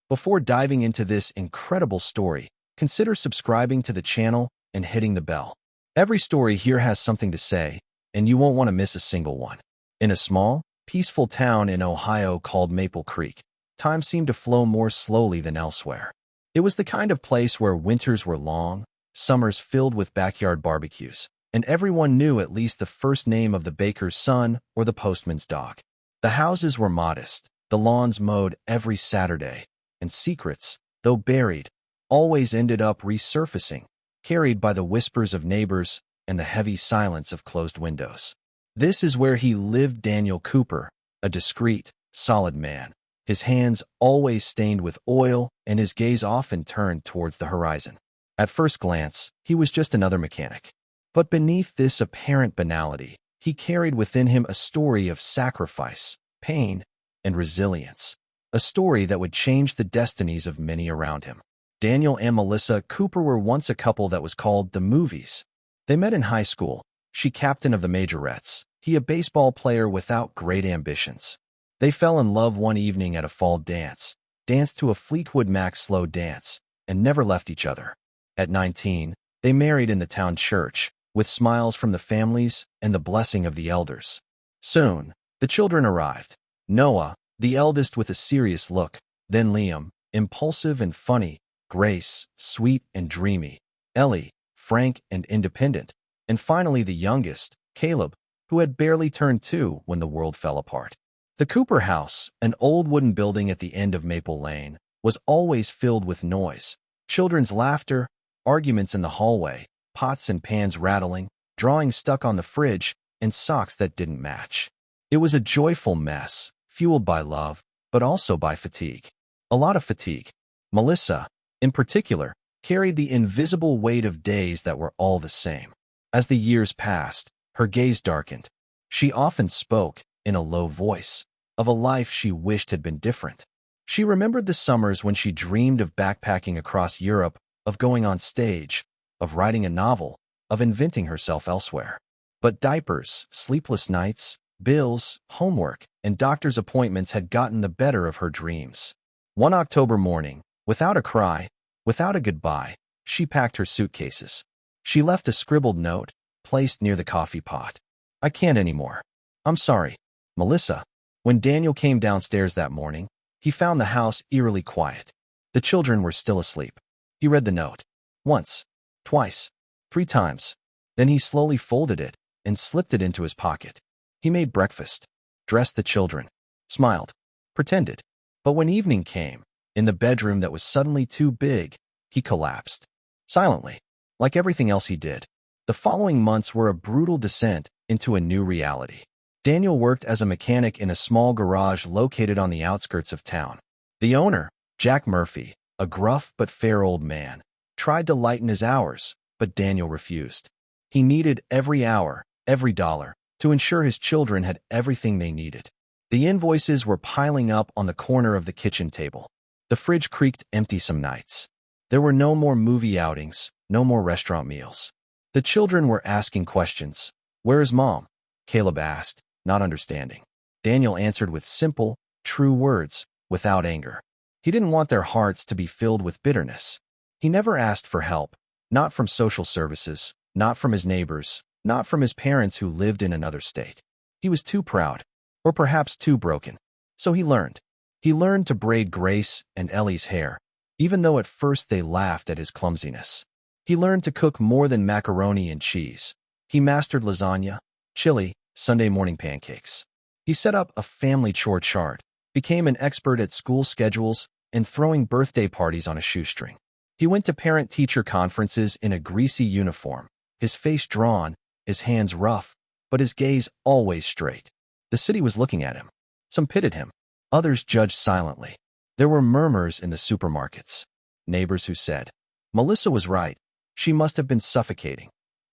Before diving into this incredible story, consider subscribing to the channel and hitting the bell. Every story here has something to say, and you won't want to miss a single one. In a small, peaceful town in Ohio called Maple Creek, time seemed to flow more slowly than elsewhere. It was the kind of place where winters were long, summers filled with backyard barbecues, and everyone knew at least the first name of the baker's son or the postman's dog. The houses were modest, the lawns mowed every Saturday, and secrets, though buried, always ended up resurfacing, carried by the whispers of neighbors and the heavy silence of closed windows. This is where he lived, Daniel Cooper, a discreet, solid man, his hands always stained with oil and his gaze often turned towards the horizon. At first glance, he was just another mechanic. But beneath this apparent banality, he carried within him a story of sacrifice, pain, and resilience, a story that would change the destinies of many around him. Daniel and Melissa Cooper were once a couple that was called the Movies. They met in high school, she captain of the Majorettes, he a baseball player without great ambitions. They fell in love one evening at a fall dance, danced to a Fleetwood Mac slow dance, and never left each other. At 19, they married in the town church, with smiles from the families and the blessing of the elders. Soon, the children arrived. Noah, the eldest with a serious look, then Liam, impulsive and funny, Grace, sweet and dreamy, Ellie, frank and independent, and finally the youngest, Caleb, who had barely turned 2 when the world fell apart. The Cooper house, an old wooden building at the end of Maple Lane, was always filled with noise, children's laughter, arguments in the hallway, pots and pans rattling, drawings stuck on the fridge, and socks that didn't match. It was a joyful mess, fueled by love, but also by fatigue. A lot of fatigue. Melissa, in particular, carried the invisible weight of days that were all the same. As the years passed, her gaze darkened. She often spoke, in a low voice, of a life she wished had been different. She remembered the summers when she dreamed of backpacking across Europe, of going on stage, of writing a novel, of inventing herself elsewhere. But diapers, sleepless nights, bills, homework, and doctor's appointments had gotten the better of her dreams. One October morning, without a cry, without a goodbye, she packed her suitcases. She left a scribbled note, placed near the coffee pot. "I can't anymore. I'm sorry, Melissa." When Daniel came downstairs that morning, he found the house eerily quiet. The children were still asleep. He read the note. Once, twice, 3 times. Then he slowly folded it and slipped it into his pocket. He made breakfast, dressed the children, smiled, pretended. But when evening came, in the bedroom that was suddenly too big, he collapsed. Silently, like everything else he did. The following months were a brutal descent into a new reality. Daniel worked as a mechanic in a small garage located on the outskirts of town. The owner, Jack Murphy, a gruff but fair old man, tried to lighten his hours, but Daniel refused. He needed every hour, every dollar, to ensure his children had everything they needed. The invoices were piling up on the corner of the kitchen table. The fridge creaked empty some nights. There were no more movie outings, no more restaurant meals. The children were asking questions. "Where is Mom?" Caleb asked, not understanding. Daniel answered with simple, true words, without anger. He didn't want their hearts to be filled with bitterness. He never asked for help, not from social services, not from his neighbors, not from his parents who lived in another state. He was too proud, or perhaps too broken. So he learned. He learned to braid Grace and Ellie's hair, even though at first they laughed at his clumsiness. He learned to cook more than macaroni and cheese. He mastered lasagna, chili, Sunday morning pancakes. He set up a family chore chart, became an expert at school schedules, and throwing birthday parties on a shoestring. He went to parent-teacher conferences in a greasy uniform, his face drawn, his hands rough, but his gaze always straight. The city was looking at him. Some pitied him. Others judged silently. There were murmurs in the supermarkets. Neighbors who said, "Melissa was right. She must have been suffocating."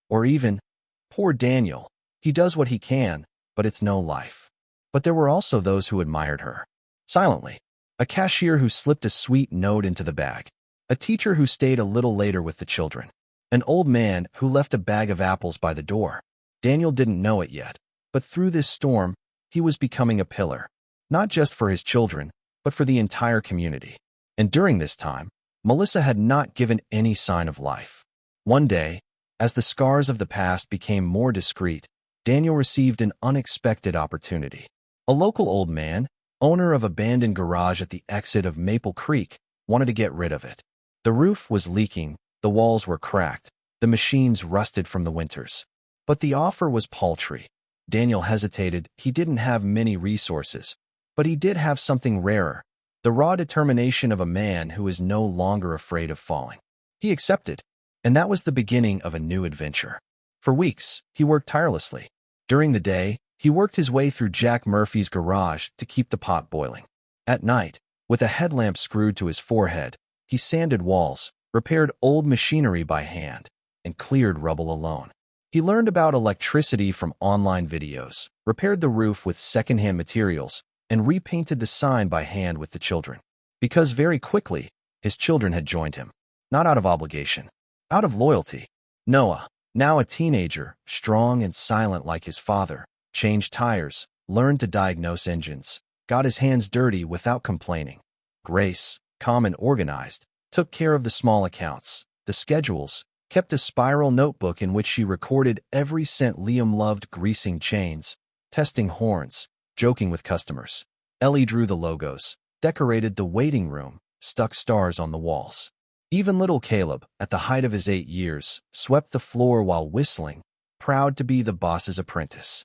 Or even, "Poor Daniel. He does what he can, but it's no life." But there were also those who admired her. Silently. A cashier who slipped a sweet note into the bag. A teacher who stayed a little later with the children. An old man who left a bag of apples by the door. Daniel didn't know it yet, but through this storm, he was becoming a pillar. Not just for his children, but for the entire community. And during this time, Melissa had not given any sign of life. One day, as the scars of the past became more discreet, Daniel received an unexpected opportunity. A local old man, owner of an abandoned garage at the exit of Maple Creek, wanted to get rid of it. The roof was leaking, the walls were cracked, the machines rusted from the winters. But the offer was paltry. Daniel hesitated. He didn't have many resources, but he did have something rarer, the raw determination of a man who is no longer afraid of falling. He accepted, and that was the beginning of a new adventure. For weeks, he worked tirelessly. During the day, he worked his way through Jack Murphy's garage to keep the pot boiling. At night, with a headlamp screwed to his forehead, he sanded walls, repaired old machinery by hand, and cleared rubble alone. He learned about electricity from online videos, repaired the roof with secondhand materials, and repainted the sign by hand with the children. Because very quickly, his children had joined him. Not out of obligation, out of loyalty. Noah, now a teenager, strong and silent like his father, changed tires, learned to diagnose engines, got his hands dirty without complaining. Grace, calm and organized, took care of the small accounts, the schedules, kept a spiral notebook in which she recorded every cent. Liam loved greasing chains, testing horns, joking with customers. Ellie drew the logos, decorated the waiting room, stuck stars on the walls. Even little Caleb, at the height of his 8 years, swept the floor while whistling, proud to be the boss's apprentice.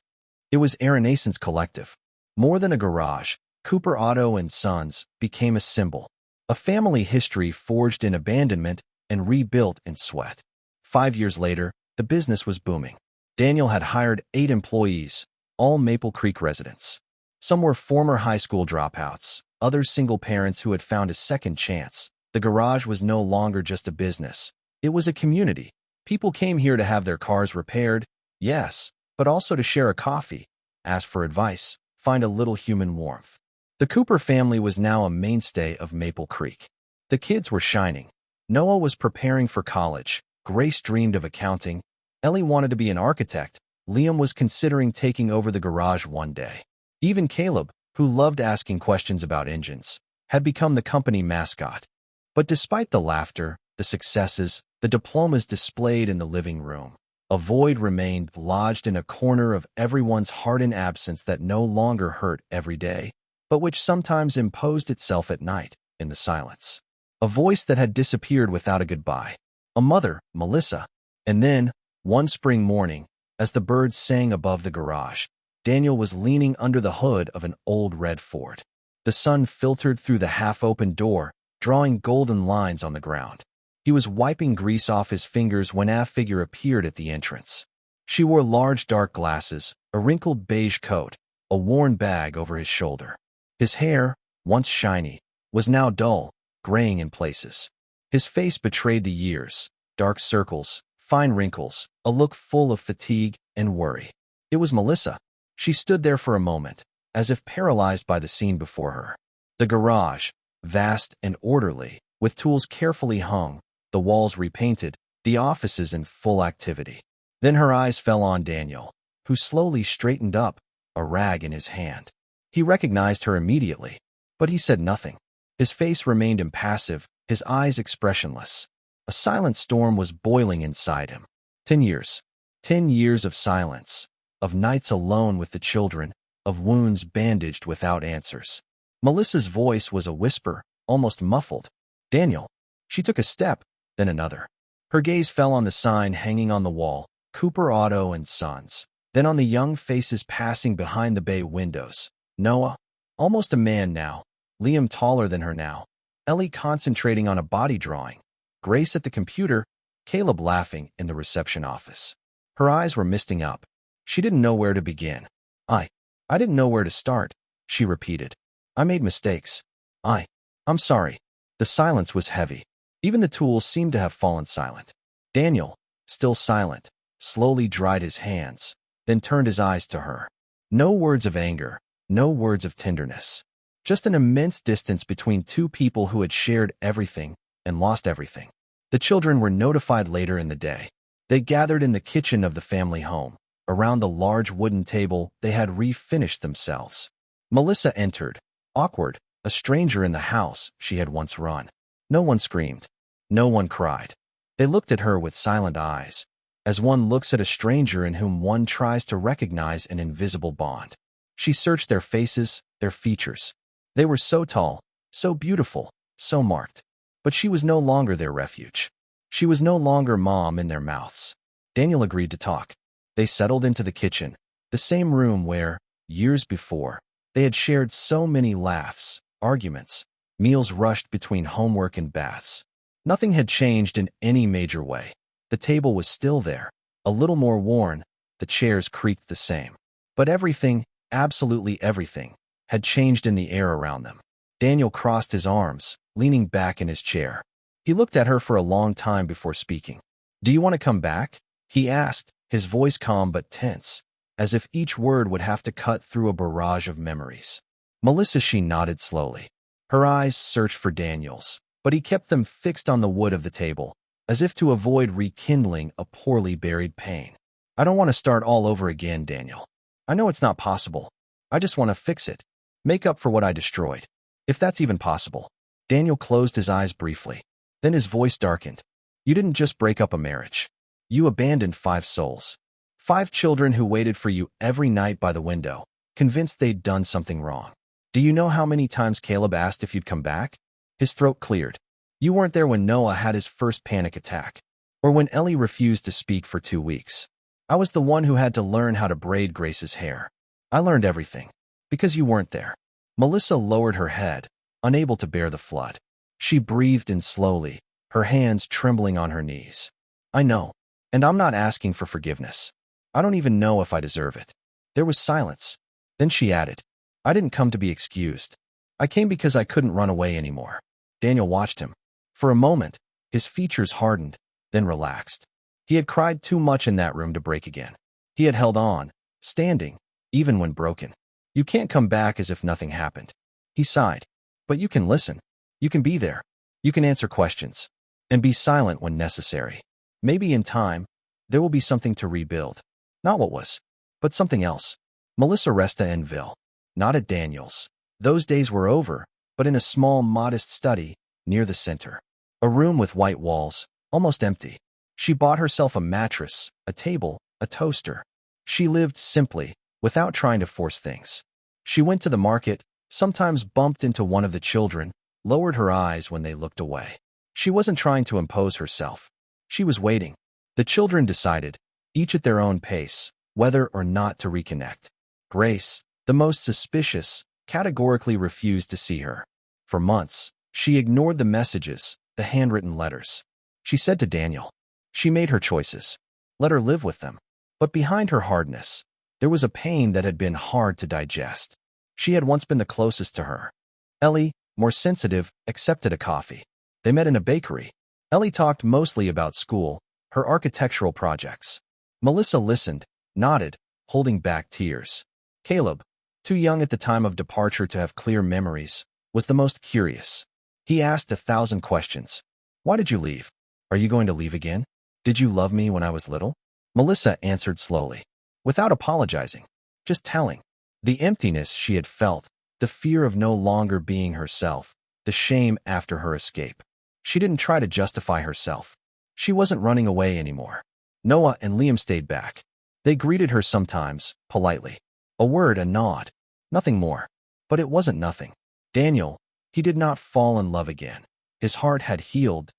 It was Aronason's collective. More than a garage, Cooper Auto and Sons became a symbol, a family history forged in abandonment and rebuilt in sweat. 5 years later, the business was booming. Daniel had hired 8 employees, all Maple Creek residents. Some were former high school dropouts, others single parents who had found a second chance. The garage was no longer just a business. It was a community. People came here to have their cars repaired, yes, but also to share a coffee, ask for advice, find a little human warmth. The Cooper family was now a mainstay of Maple Creek. The kids were shining. Noah was preparing for college. Grace dreamed of accounting. Ellie wanted to be an architect. Liam was considering taking over the garage one day. Even Caleb, who loved asking questions about engines, had become the company mascot. But despite the laughter, the successes, the diplomas displayed in the living room, a void remained lodged in a corner of everyone's heart in absence that no longer hurt every day, but which sometimes imposed itself at night in the silence. A voice that had disappeared without a goodbye. A mother, Melissa. And then, one spring morning, as the birds sang above the garage, Daniel was leaning under the hood of an old red Ford. The sun filtered through the half-open door, drawing golden lines on the ground. He was wiping grease off his fingers when a figure appeared at the entrance. She wore large dark glasses, a wrinkled beige coat, a worn bag over his shoulder. His hair, once shiny, was now dull, graying in places. His face betrayed the years, dark circles, fine wrinkles, a look full of fatigue and worry. It was Melissa. She stood there for a moment, as if paralyzed by the scene before her. The garage, vast and orderly, with tools carefully hung, the walls repainted, the offices in full activity. Then her eyes fell on Daniel, who slowly straightened up, a rag in his hand. He recognized her immediately, but he said nothing. His face remained impassive, his eyes expressionless. A silent storm was boiling inside him. 10 years. 10 years of silence, of nights alone with the children, of wounds bandaged without answers. Melissa's voice was a whisper, almost muffled. Daniel. She took a step, then another. Her gaze fell on the sign hanging on the wall, Cooper Auto and Sons, then on the young faces passing behind the bay windows. Noah, almost a man now. Liam taller than her now. Ellie concentrating on a body drawing. Grace at the computer. Caleb laughing in the reception office. Her eyes were misting up. She didn't know where to begin. I didn't know where to start, she repeated. I made mistakes. I'm sorry. The silence was heavy. Even the tools seemed to have fallen silent. Daniel, still silent, slowly dried his hands, then turned his eyes to her. No words of anger, no words of tenderness. Just an immense distance between two people who had shared everything and lost everything. The children were notified later in the day. They gathered in the kitchen of the family home. Around the large wooden table, they had refinished themselves. Melissa entered, awkward, a stranger in the house she had once run. No one screamed. No one cried. They looked at her with silent eyes, as one looks at a stranger in whom one tries to recognize an invisible bond. She searched their faces, their features. They were so tall, so beautiful, so marked. But she was no longer their refuge. She was no longer mom in their mouths. Daniel agreed to talk. They settled into the kitchen, the same room where, years before, they had shared so many laughs, arguments, meals rushed between homework and baths. Nothing had changed in any major way. The table was still there, a little more worn, the chairs creaked the same. But everything, absolutely everything, had changed in the air around them. Daniel crossed his arms, leaning back in his chair. He looked at her for a long time before speaking. "Do you want to come back?" he asked, his voice calm but tense, as if each word would have to cut through a barrage of memories. Melissa, she nodded slowly. Her eyes searched for Daniel's, but he kept them fixed on the wood of the table, as if to avoid rekindling a poorly buried pain. "I don't want to start all over again, Daniel. I know it's not possible. I just want to fix it. Make up for what I destroyed. If that's even possible." Daniel closed his eyes briefly. Then his voice darkened. "You didn't just break up a marriage. You abandoned 5 souls. 5 children who waited for you every night by the window, convinced they'd done something wrong. Do you know how many times Caleb asked if you'd come back?" His throat cleared. "You weren't there when Noah had his first panic attack, or when Ellie refused to speak for 2 weeks. I was the one who had to learn how to braid Grace's hair. I learned everything, because you weren't there." Melissa lowered her head, unable to bear the flood. She breathed in slowly, her hands trembling on her knees. "I know, and I'm not asking for forgiveness. I don't even know if I deserve it." There was silence. Then she added, "I didn't come to be excused. I came because I couldn't run away anymore." Daniel watched him. For a moment, his features hardened, then relaxed. He had cried too much in that room to break again. He had held on, standing, even when broken. "You can't come back as if nothing happened." He sighed. "But you can listen. You can be there. You can answer questions. And be silent when necessary. Maybe in time, there will be something to rebuild. Not what was, but something else." Melissa Resta Enville, not at Daniel's. Those days were over, but in a small, modest study near the center. A room with white walls, almost empty. She bought herself a mattress, a table, a toaster. She lived simply, without trying to force things. She went to the market, sometimes bumped into one of the children, lowered her eyes when they looked away. She wasn't trying to impose herself. She was waiting. The children decided, each at their own pace, whether or not to reconnect. Grace, the most suspicious, categorically refused to see her. For months, she ignored the messages, the handwritten letters. She said to Daniel, she made her choices. Let her live with them. But behind her hardness, there was a pain that had been hard to digest. She had once been the closest to her. Ellie, more sensitive, accepted a coffee. They met in a bakery. Ellie talked mostly about school, her architectural projects. Melissa listened, nodded, holding back tears. Caleb, too young at the time of departure to have clear memories, was the most curious. He asked 1,000 questions. Why did you leave? Are you going to leave again? Did you love me when I was little? Melissa answered slowly, without apologizing, just telling. The emptiness she had felt, the fear of no longer being herself, the shame after her escape. She didn't try to justify herself. She wasn't running away anymore. Noah and Liam stayed back. They greeted her sometimes, politely. A word, a nod. Nothing more. But it wasn't nothing. Daniel, he did not fall in love again. His heart had healed.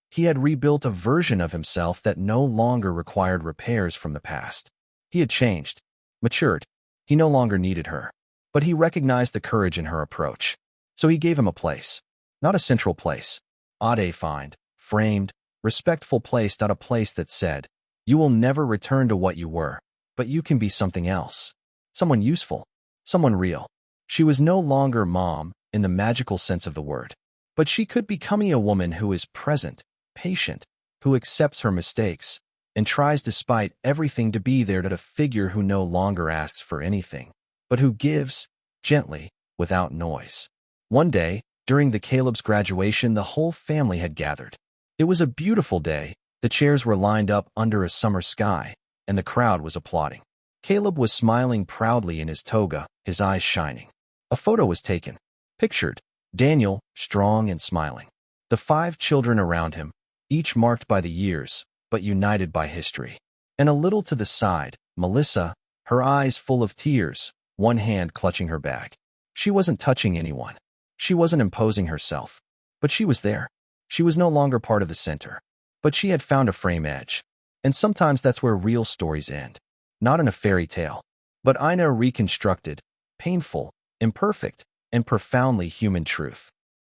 He had rebuilt a version of himself that no longer required repairs from the past. He had changed, matured. He no longer needed her. But he recognized the courage in her approach. So he gave him a place. Not a central place. Odd-defined, framed, respectful place, not a place that said, you will never return to what you were, but you can be something else. Someone useful. Someone real. She was no longer mom, in the magical sense of the word. But she could become a woman who is present, patient, who accepts her mistakes, and tries despite everything to be there to a figure who no longer asks for anything, but who gives, gently, without noise. One day, during the Caleb's graduation, the whole family had gathered. It was a beautiful day. The chairs were lined up under a summer sky, and the crowd was applauding. Caleb was smiling proudly in his toga, his eyes shining. A photo was taken. Pictured, Daniel, strong and smiling. The 5 children around him, each marked by the years, but united by history. And a little to the side, Melissa, her eyes full of tears, one hand clutching her bag. She wasn't touching anyone. She wasn't imposing herself. But she was there. She was no longer part of the center. But she had found a frame edge. And sometimes that's where real stories end. Not in a fairy tale, but in a reconstructed, painful, imperfect, and profoundly human truth.